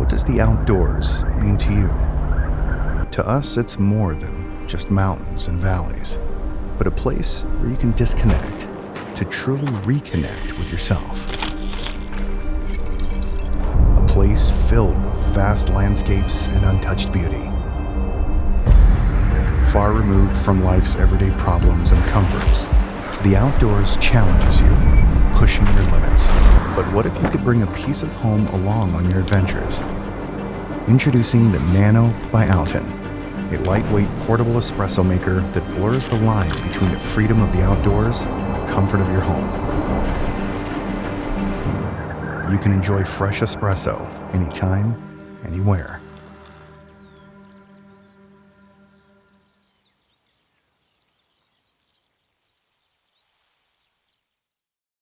what does the outdoors mean to you? To us, it's more than just mountains and valleys, but a place where you can disconnect to truly reconnect with yourself. A place filled with vast landscapes and untouched beauty. Far removed from life's everyday problems and comforts, the outdoors challenges you, pushing your limits. But what if you could bring a piece of home along on your adventures? Introducing the Nano by OutIn, a lightweight portable espresso maker that blurs the line between the freedom of the outdoors and the comfort of your home. You can enjoy fresh espresso anytime, anywhere.